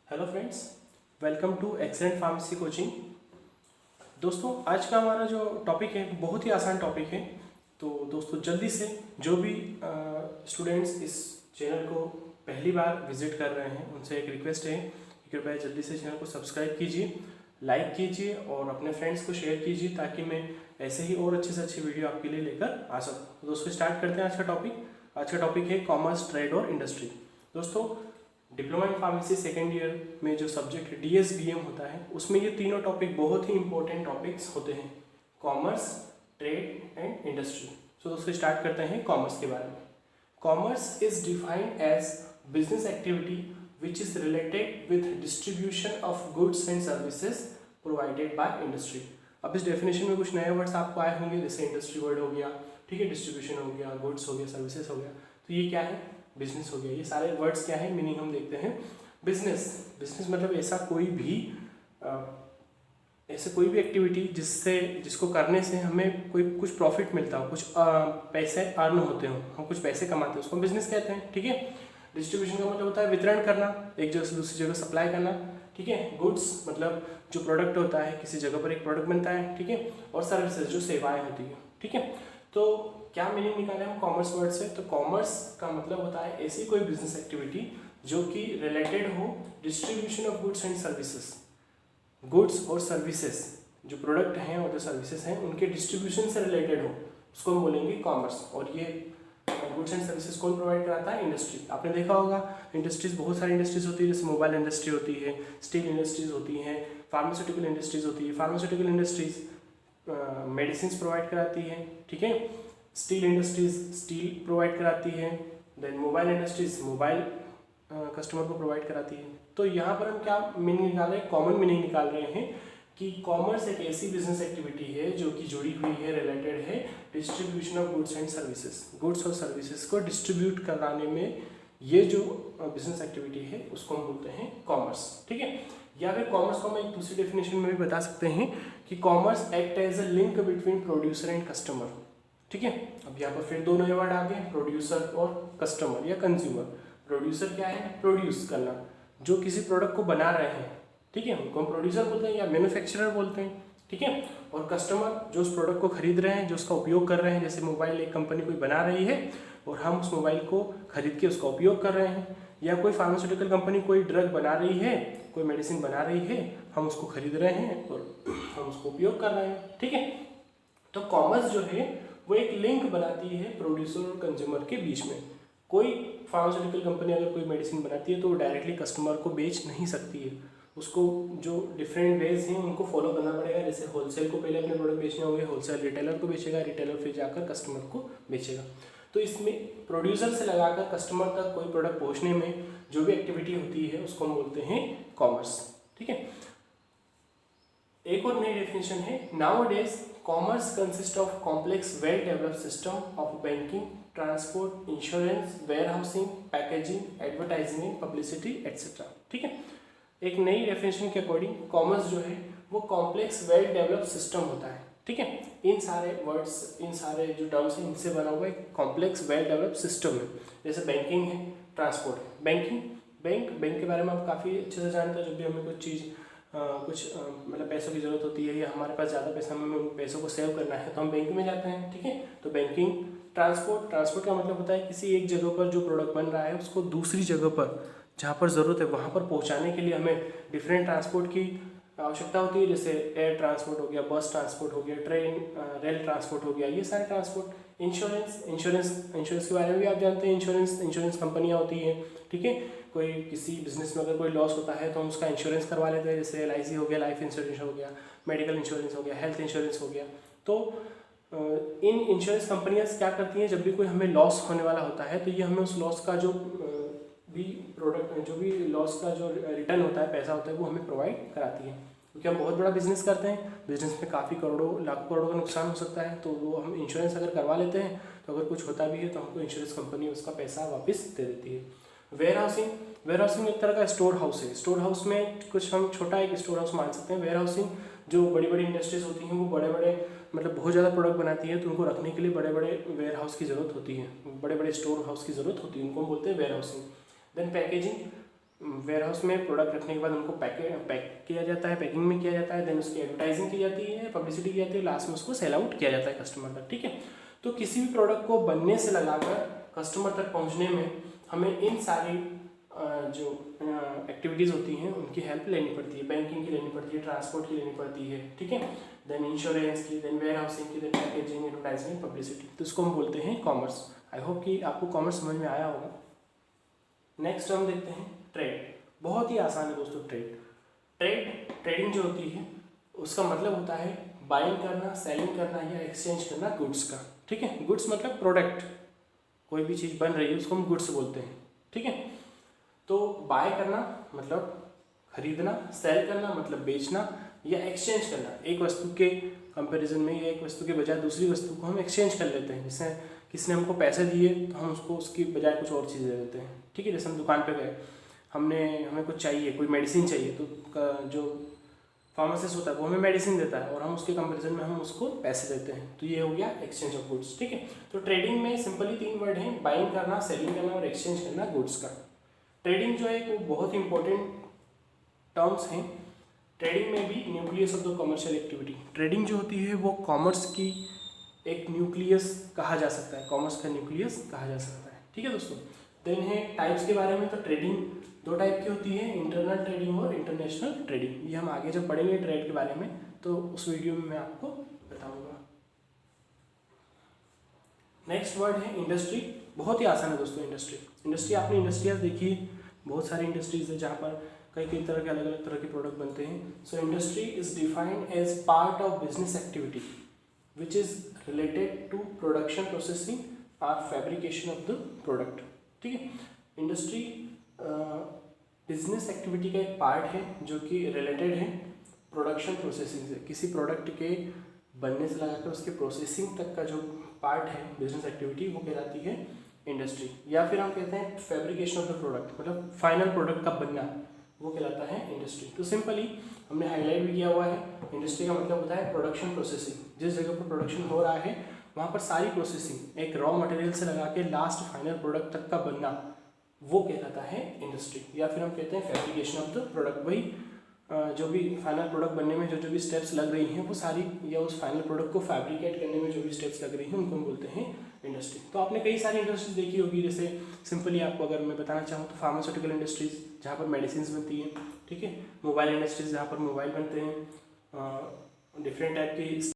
Hello friends, welcome to excellent pharmacy coaching. दोस्तों, आज का हमारा जो टॉपिक है बहुत ही आसान टॉपिक है। तो दोस्तों, जल्दी से जो भी स्टूडेंट्स इस चैनल को पहली बार विजिट कर रहे हैं उनसे एक रिक्वेस्ट है कि कृपया जल्दी से चैनल को सब्सक्राइब कीजिए, लाइक कीजिए और अपने फ्रेंड्स को शेयर कीजिए ताकि मैं ऐसे ही और अच्छे से अच्छी वीडियो आपके लिए लेकर आ सकूँ। तो दोस्तों, स्टार्ट करते हैं आज का टॉपिक। आज का टॉपिक है कॉमर्स, ट्रेड और इंडस्ट्री। दोस्तों, diploma in pharmacy second year में जो सब्जेक्ट DSBM होता है उसमें ये तीनों टॉपिक बहुत ही इंपॉर्टेंट टॉपिक्स होते हैं, commerce, trade and industry. So दोस्तों, स्टार्ट करते हैं कॉमर्स के बारे में। Commerce is defined as business activity which is related with distribution of goods and services provided by industry. अब इस डेफिनेशन में कुछ नए वर्ड्स आपको आए होंगे, जैसे इंडस्ट्री वर्ड हो गया, ठीक है, डिस्ट्रीब्यूशन हो गया, गुड्स हो गया, सर्विसेज हो गया। तो ये क्या है? बिजनेस हो गया। ये सारे वर्ड्स क्या है, मीनिंग हम देखते हैं। बिजनेस मतलब ऐसा कोई भी एक्टिविटी जिसको करने से हमें कुछ प्रॉफिट मिलता हो, कुछ पैसे अर्न होते हो, हम कुछ पैसे कमाते हैं, उसको हम बिजनेस कहते हैं। ठीक है। डिस्ट्रीब्यूशन का मतलब होता है वितरण करना, एक जगह से दूसरी जगह सप्लाई करना। ठीक है। गुड्स मतलब जो प्रोडक्ट होता है, किसी जगह पर एक प्रोडक्ट बनता है। ठीक है। और सर्विसेज जो सेवाएं होती है। ठीक है। तो क्या मीनिंग निकाले हम कॉमर्स वर्ड से? तो कॉमर्स का मतलब होता है ऐसी कोई बिजनेस एक्टिविटी जो कि रिलेटेड हो distribution of goods and services. Goods और सर्विसेज, जो प्रोडक्ट हैं और जो सर्विसेज हैं उनके डिस्ट्रीब्यूशन से रिलेटेड हो, उसको हम बोलेंगे कॉमर्स। और ये गुड्स एंड सर्विसेज कौन प्रोवाइड कराता है? इंडस्ट्री। आपने देखा होगा इंडस्ट्रीज, बहुत सारी इंडस्ट्रीज होती है, जैसे मोबाइल इंडस्ट्री होती है, स्टील इंडस्ट्रीज होती हैं, फार्मास्यूटिकल इंडस्ट्रीज होती है। फार्मास्यूटिकल इंडस्ट्रीज मेडिसिन प्रोवाइड कराती है। ठीक है। स्टील इंडस्ट्रीज स्टील प्रोवाइड कराती है। Then mobile industries mobile customer को प्रोवाइड कराती है। तो यहाँ पर हम क्या मीनिंग निकाल रहे हैं? कॉमन मीनिंग निकाल रहे हैं कि कॉमर्स एक ऐसी बिजनेस एक्टिविटी है जो कि जुड़ी हुई है, रिलेटेड है distribution of goods and services. Goods और सर्विसेज को डिस्ट्रीब्यूट कराने में ये जो बिजनेस एक्टिविटी है उसको हम बोलते हैं कॉमर्स। ठीक है। या फिर कॉमर्स को हम एक दूसरी डेफिनेशन में भी बता सकते हैं कि commerce act as a link between producer and customer. ठीक है। अब यहाँ पर फिर दो नए वर्ड आ गए, प्रोड्यूसर और कस्टमर या कंज्यूमर। प्रोड्यूसर क्या है? प्रोड्यूस करना, जो किसी प्रोडक्ट को बना रहे हैं। ठीक है, उनको हम प्रोड्यूसर बोलते हैं या मैन्युफैक्चरर बोलते हैं। ठीक है। और कस्टमर जो उस प्रोडक्ट को खरीद रहे हैं, जो उसका उपयोग कर रहे हैं। जैसे मोबाइल एक कंपनी कोई बना रही है और हम उस मोबाइल को खरीद के उसका उपयोग कर रहे हैं, या कोई फार्मास्यूटिकल कंपनी कोई ड्रग बना रही है, कोई मेडिसिन बना रही है, हम उसको खरीद रहे हैं और हम उसको उपयोग कर रहे हैं। ठीक है। तो कॉमर्स जो है वो एक लिंक बनाती है प्रोड्यूसर और कंज्यूमर के बीच में। कोई फार्मास्यूटिकल कंपनी अगर कोई मेडिसिन बनाती है तो वो डायरेक्टली कस्टमर को बेच नहीं सकती है, उसको जो डिफरेंट वेज हैं उनको फॉलो करना पड़ेगा। जैसे होलसेल को पहले अपने प्रोडक्ट बेचने होंगे, होलसेल रिटेलर को बेचेगा, रिटेलर फिर जाकर कस्टमर को बेचेगा। तो इसमें प्रोड्यूसर से लगाकर कस्टमर तक कोई प्रोडक्ट पहुँचने में जो भी एक्टिविटी होती है उसको हम बोलते हैं कॉमर्स। ठीक है। एक और नई डेफिनेशन है, nowadays commerce consist of complex well developed system of banking, transport, insurance, warehousing, packaging, advertising and publicity etcetera. ठीक है। एक नई डेफिनेशन के अकॉर्डिंग कॉमर्स जो है वो कॉम्प्लेक्स वेल डेवलप्ड सिस्टम होता है। ठीक है। इन सारे वर्ड्स, इन सारे जो टर्म्स हैं इनसे बना हुआ एक कॉम्प्लेक्स वेल डेवलप्ड सिस्टम है। जैसे बैंकिंग है, ट्रांसपोर्ट है। बैंक के बारे में आप काफ़ी अच्छे से जानते हैं। जब भी हमें कुछ चीज़ मतलब पैसों की ज़रूरत होती है या हमारे पास ज़्यादा पैसा, हमें उन पैसों को सेव करना है तो हम बैंक में जाते हैं। ठीक है। तो बैंकिंग। ट्रांसपोर्ट का मतलब होता है किसी एक जगह पर जो प्रोडक्ट बन रहा है उसको दूसरी जगह पर जहाँ पर ज़रूरत है वहाँ पर पहुँचाने के लिए हमें डिफरेंट ट्रांसपोर्ट की आवश्यकता होती है। जैसे एयर ट्रांसपोर्ट हो गया, बस ट्रांसपोर्ट हो गया, ट्रेन रेल ट्रांसपोर्ट हो गया, ये सारे ट्रांसपोर्ट। इंश्योरेंस के बारे में भी आप जानते हैं। इंश्योरेंस कंपनियाँ होती हैं। ठीक है। कोई किसी बिजनेस में अगर कोई लॉस होता है तो हम उसका इंश्योरेंस करवा लेते हैं। जैसे LIC हो गया, लाइफ इंश्योरेंस हो गया, मेडिकल इंश्योरेंस हो गया, हेल्थ इंश्योरेंस हो गया। तो इन इंश्योरेंस कंपनियाँ क्या करती हैं, जब भी कोई हमें लॉस होने वाला होता है तो ये हमें उस लॉस का जो भी लॉस का जो रिटर्न होता है, पैसा होता है, वो हमें प्रोवाइड कराती है। क्योंकि हम बहुत बड़ा बिजनेस करते हैं, बिजनेस में काफ़ी करोड़ों लाखों करोड़ों का नुकसान हो सकता है, तो वो हम इंश्योरेंस अगर करवा लेते हैं तो अगर कुछ होता भी है तो हमको इंश्योरेंस कंपनी उसका पैसा वापस दे देती है। वेयरहाउसिंग एक तरह का स्टोर हाउस है। स्टोर हाउस में कुछ हम छोटा एक स्टोर हाउस मान सकते हैं। वेयरहाउसिंग जो बड़ी बड़ी इंडस्ट्रीज होती हैं वो बड़े बड़े मतलब बहुत ज़्यादा प्रोडक्ट बनाती है, तो उनको रखने के लिए बड़े बड़े वेयर हाउस की ज़रूरत होती है, बड़े बड़े स्टोर हाउस की ज़रूरत होती है, उनको हम बोलते हैं warehousing. Then packaging, warehouse में प्रोडक्ट रखने के बाद उनको पैक किया जाता है, पैकिंग में किया जाता है, देन उसकी एडवर्टाइजिंग की जाती है, पब्लिसिटी की जाती है, लास्ट में उसको सेल आउट किया जाता है कस्टमर तक, ठीक है। तो किसी भी प्रोडक्ट को बनने से लगाकर कस्टमर तक पहुँचने में हमें इन सारी जो एक्टिविटीज़ होती हैं उनकी हेल्प लेनी पड़ती है, बैंकिंग की लेनी पड़ती है, ट्रांसपोर्ट की लेनी पड़ती है, ठीक है, देन इंश्योरेंस की, देन वेयर हाउसिंग की, देन पैकेजिंग, एडवर्टाइजमेंट, पब्लिसिटी। तो इसको हम बोलते हैं कॉमर्स। आई होप कि आपको कॉमर्स समझ में आया होगा। नेक्स्ट हम देखते हैं ट्रेड। बहुत ही आसान है दोस्तों ट्रेडिंग जो होती है उसका मतलब होता है बाइंग करना, सेलिंग करना या एक्सचेंज करना गुड्स का, ठीक है। गुड्स मतलब प्रोडक्ट, कोई भी चीज़ बन रही है उसको हम गुड्स बोलते हैं, ठीक है। तो बाय करना मतलब खरीदना, सेल करना मतलब बेचना, या एक्सचेंज करना, एक वस्तु के कंपैरिजन में या एक वस्तु के बजाय दूसरी वस्तु को हम एक्सचेंज कर लेते हैं। जैसे किसी ने हमको पैसे दिए तो हम उसको उसकी बजाय कुछ और चीज़ दे देते हैं, ठीक है। जैसे हम दुकान पे गए, हमें कुछ चाहिए, कोई मेडिसिन चाहिए, तो जो फार्मासिस्ट होता है वो हमें मेडिसिन देता है और हम उसके कंपैरिजन में हम उसको पैसे देते हैं। तो ये हो गया एक्सचेंज ऑफ गुड्स, ठीक है। तो ट्रेडिंग में सिंपली 3 वर्ड हैं, बाइंग करना, सेलिंग करना और एक्सचेंज करना गुड्स का। ट्रेडिंग जो है वो बहुत इंपॉर्टेंट टर्म्स हैं। ट्रेडिंग में भी nucleus of the commercial activity, trading जो होती है वो कॉमर्स की एक न्यूक्लियस कहा जा सकता है, कॉमर्स का न्यूक्लियस कहा जा सकता है, ठीक है दोस्तों। देन है टाइप्स के बारे में, तो ट्रेडिंग 2 टाइप की होती है, इंटरनल ट्रेडिंग और इंटरनेशनल ट्रेडिंग। ये हम आगे जब पढ़ेंगे ट्रेड के बारे में तो उस वीडियो में मैं आपको बताऊंगा। नेक्स्ट वर्ड है इंडस्ट्री। बहुत ही आसान है दोस्तों इंडस्ट्री आपने इंडस्ट्रियाज देखी है, बहुत सारी इंडस्ट्रीज है जहाँ पर कई तरह के अलग अलग तरह के प्रोडक्ट बनते हैं। So industry is defined as part of business activity which is related to production, processing और फैब्रिकेशन ऑफ द प्रोडक्ट, ठीक है। इंडस्ट्री बिजनेस एक्टिविटी का एक पार्ट है जो कि रिलेटेड है प्रोडक्शन, प्रोसेसिंग से। किसी प्रोडक्ट के बनने से लगाकर उसके प्रोसेसिंग तक का जो पार्ट है बिजनेस एक्टिविटी वो कहलाती है इंडस्ट्री। या फिर हम कहते हैं फैब्रिकेशन ऑफ द प्रोडक्ट, मतलब फाइनल प्रोडक्ट का बनना, वो कहलाता है इंडस्ट्री। तो सिंपली हमने हाईलाइट भी किया हुआ है, इंडस्ट्री का मतलब होता है प्रोडक्शन, प्रोसेसिंग। जिस जगह पर प्रोडक्शन हो रहा है वहाँ पर सारी प्रोसेसिंग एक रॉ मटेरियल से लगा के लास्ट फाइनल प्रोडक्ट तक का बनना, वो कहलाता है इंडस्ट्री। या फिर हम कहते हैं फैब्रिकेशन ऑफ द प्रोडक्ट, वही जो भी फाइनल प्रोडक्ट बनने में जो भी स्टेप्स लग रही हैं वो सारी, या उस फाइनल प्रोडक्ट को फैब्रिकेट करने में जो भी स्टेप्स लग रही हैं उनको हम बोलते हैं इंडस्ट्री। तो आपने कई सारी इंडस्ट्रीज देखी होगी, जैसे सिंपली आपको अगर मैं बताना चाहूँ तो फार्मास्यूटिकल इंडस्ट्रीज जहाँ पर मेडिसिन बनती हैं, ठीक है। मोबाइल इंडस्ट्रीज जहाँ पर मोबाइल बनते हैं, डिफरेंट टाइप की